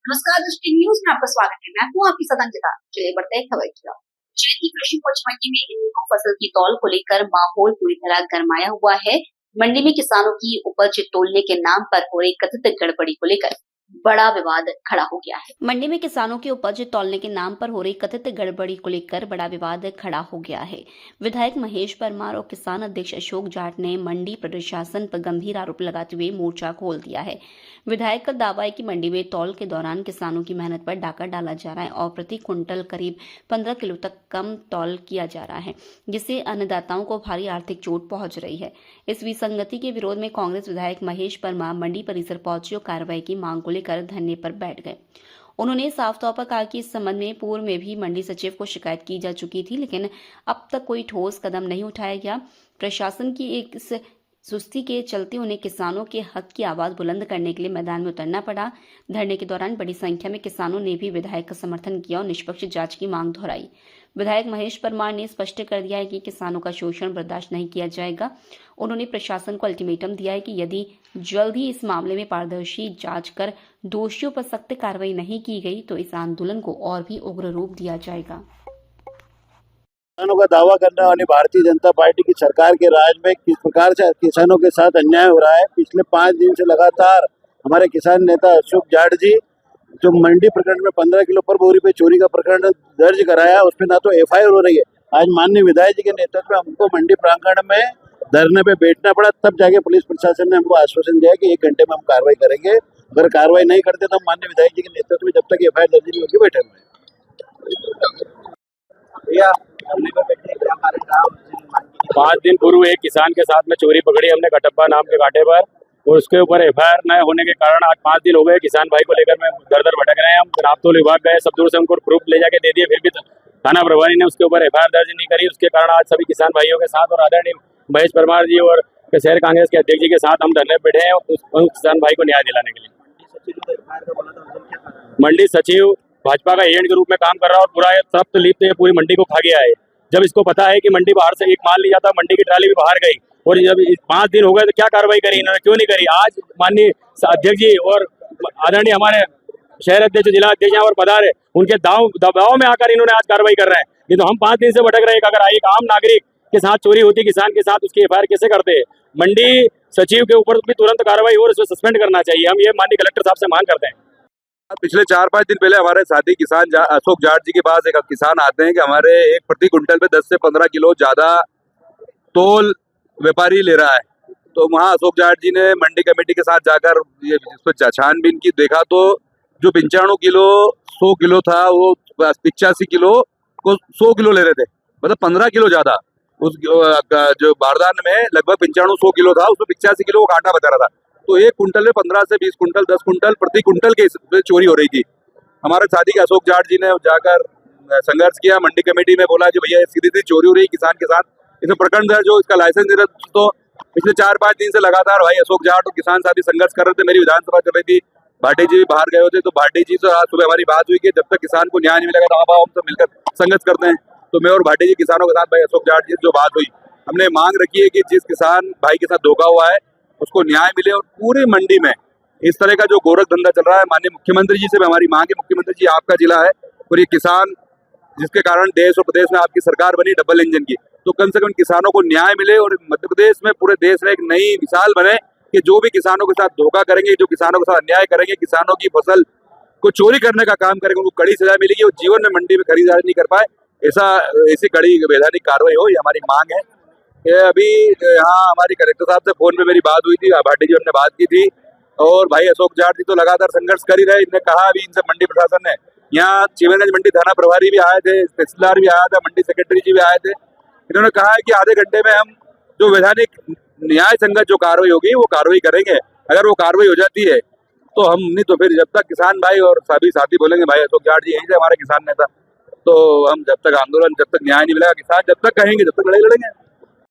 नमस्कार दृष्टि न्यूज में आपका स्वागत है। मैं हूँ आपकी सदंजता। चलिए बढ़ते हैं खबर की ओर। चैत की कृषि उपज मंडी में इन दिनों फसल की तौल को लेकर माहौल पूरी तरह गरमाया हुआ है। मंडी में किसानों की उपज तोलने के नाम पर हो रही कथित गड़बड़ी को लेकर बड़ा विवाद खड़ा हो गया है। मंडी में किसानों की उपज तौलने के नाम पर हो रही कथित गड़बड़ी को लेकर बड़ा विवाद खड़ा हो गया है। विधायक महेश परमार और किसान अध्यक्ष अशोक जाट ने मंडी प्रशासन पर गंभीर आरोप लगाते हुए मोर्चा खोल दिया है। विधायक का दावा है कि मंडी में तौल के दौरान किसानों की मेहनत पर डाका डाला जा रहा है और प्रति कुंटल करीब 15 किलो तक कम तौल किया जा रहा है, जिससे अन्नदाताओं को भारी आर्थिक चोट पहुंच रही है। इस विसंगति के विरोध में कांग्रेस विधायक महेश परमार मंडी परिसर पहुंचे और कार्रवाई की मांग को लेकर धरने पर बैठ गए। उन्होंने साफ तौर पर कहा कि इस संबंध में पूर्व में भी मंडी सचिव को शिकायत की जा चुकी थी, लेकिन अब तक कोई ठोस कदम नहीं उठाया गया। प्रशासन की एक सुस्ती के चलते उन्हें किसानों के हक की आवाज बुलंद करने के लिए मैदान में उतरना पड़ा। धरने के दौरान बड़ी संख्या में किसानों ने भी विधायक का समर्थन किया और निष्पक्ष जांच की मांग दोहराई। विधायक महेश परमार ने स्पष्ट कर दिया है कि किसानों का शोषण बर्दाश्त नहीं किया जाएगा। उन्होंने प्रशासन को अल्टीमेटम दिया है कि यदि जल्द ही इस मामले में पारदर्शी जांच कर दोषियों पर सख्त कार्रवाई नहीं की गई तो इस आंदोलन को और भी उग्र रूप दिया जाएगा। किसानों का दावा करने वाली भारतीय जनता पार्टी की सरकार के राज में किस प्रकार से किसानों के साथ अन्याय हो रहा है। पिछले 5 दिन से लगातार हमारे किसान नेता अशोक जाट जी जो मंडी प्रकरण में 15 किलो पर बोरी पे चोरी का प्रकरण दर्ज कराया, उसमें ना तो एफआईआर हो रही है। आज माननीय विधायक जी के नेतृत्व में हमको मंडी प्रांगण में धरने पे बैठना पड़ा, तब जाके पुलिस प्रशासन ने हमको आश्वासन दिया कि 1 घंटे में हम कार्रवाई करेंगे। अगर कार्रवाई नहीं करते तो हम माननीय विधायक जी के नेतृत्व में जब तक एफआईआर दर्ज नहीं होगी बैठे हुए। 5 दिन पूर्व एक किसान के साथ में चोरी पकड़ी हमने कटप्पा नाम के घाटे पर, और उसके ऊपर एफआईआर न होने के कारण आज 5 दिन हो गए किसान भाई को लेकर मैं दर भटक रहे हैं। हम राबतोल विभाग गए, सब दूर से उनको प्रूफ ले जाके दे दिए, फिर भी थाना प्रभारी ने उसके ऊपर एफआईआर दर्ज नहीं करी। उसके कारण आज सभी किसान भाइयों के साथ और आदरणीय महेश परमार जी और शहर कांग्रेस के अध्यक्ष जी के साथ हम धरने बैठे हैं उस किसान भाई को न्याय दिलाने के लिए। मंडी सचिव भाजपा का एजेंट के रूप में काम कर रहा है और पूरा तृप्त लिप्त पूरी मंडी को खा गया है। जब इसको पता है कि मंडी बाहर से एक माल लिया था, मंडी की ट्राली भी बाहर गई, और जब 5 दिन हो गए तो क्या कार्रवाई करी इन्होंने, क्यों नहीं करी। आज माननीय अध्यक्ष जी और आदरणीय हमारे शहर अध्यक्ष जिला अध्यक्ष और पधारे, उनके दबाव में आकर इन्होंने आज कार्रवाई कर रहे हैं। नहीं तो हम 5 दिन से भटक रहे हैं। अगर एक आम नागरिक के साथ चोरी होती, किसान के साथ, उसकी एफआईआर कैसे करते हैं। मंडी सचिव के ऊपर भी तुरंत कार्रवाई और उसको सस्पेंड करना चाहिए। हम ये माननीय कलेक्टर साहब से मांग करते हैं। पिछले 4-5 दिन पहले हमारे साथी किसान अशोक जाट जी के पास एक किसान आते हैं कि हमारे एक प्रति कुंटल पे 10 से 15 किलो ज्यादा तोल व्यापारी ले रहा है। तो वहाँ अशोक जाट जी ने मंडी कमेटी के साथ जाकर ये छानबीन की, देखा तो जो 95 किलो 100 किलो था वो 85 किलो को 100 किलो ले रहे थे, मतलब 15 किलो ज्यादा। उस जो बारदान में लगभग 95-100 किलो था, उसमें 85 किलो वो कांटा बता रहा था। तो 1 कुंटल में 15 से 20 कुंटल 10 कुंटल प्रति कुंटल के चोरी हो रही थी। हमारे साथी के अशोक जाट जी ने जाकर संघर्ष किया, मंडी कमेटी में बोला कि भैया सीधी चोरी हो रही है किसान के साथ, इसमें प्रकरण दर्ज हो, इसका लाइसेंस नहीं। तो पिछले 4-5 दिन से लगातार भाई अशोक जाट और किसान साथी संघर्ष कर रहे थे। मेरी विधानसभा चल रही थी, भाटी जी भी बाहर गए होते, तो भाटी जी से आज सुबह हमारी बात हुई कि जब तक किसान को न्याय नहीं मिलेगा तो हम सब मिलकर संघर्ष करते हैं। तो मैं और भाटी जी किसानों के साथ भाई अशोक जाट जी जो बात हुई, हमने मांग रखी है कि जिस किसान भाई के साथ धोखा हुआ है उसको न्याय मिले, और पूरी मंडी में इस तरह का जो गोरख धंधा चल रहा है, माननीय मुख्यमंत्री जी से भी हमारी मांग है। मुख्यमंत्री जी आपका जिला है और ये किसान जिसके कारण देश और प्रदेश में आपकी सरकार बनी डबल इंजन की, तो कम से कम किसानों को न्याय मिले और मध्य प्रदेश में पूरे देश में एक नई मिसाल बने कि जो भी किसानों के साथ धोखा करेंगे, जो किसानों के साथ अन्याय करेंगे, किसानों की फसल को चोरी करने का काम करेंगे, उनको कड़ी सजा मिलेगी और जीवन में मंडी में खरीदारी नहीं कर पाए, ऐसी कड़ी वैधानिक कार्रवाई हो, ये हमारी मांग है। अभी यहाँ हमारी कलेक्टर साहब से फोन पे मेरी बात हुई थी, भाटी जी हमने बात की थी, और भाई अशोक जाट जी तो लगातार संघर्ष कर ही रहे। इन्हें कहा अभी इनसे मंडी प्रशासन ने, यहाँ चिमनगंज मंडी थाना प्रभारी भी आए थे, तहसीलदार भी आया था, मंडी सेक्रेटरी जी भी आए थे। इन्होंने कहा है कि आधे घंटे में हम जो वैधानिक न्याय संगत जो कार्रवाई होगी वो कार्रवाई करेंगे। अगर वो कार्रवाई हो जाती है तो हम, नहीं तो फिर जब तक किसान भाई और सभी साथी बोलेंगे भाई अशोक जाट जी यहीं से हमारे किसान नेता, तो हम जब तक आंदोलन, जब तक न्याय नहीं मिलेगा, किसान जब तक कहेंगे जब तक लड़ाई लड़ेंगे।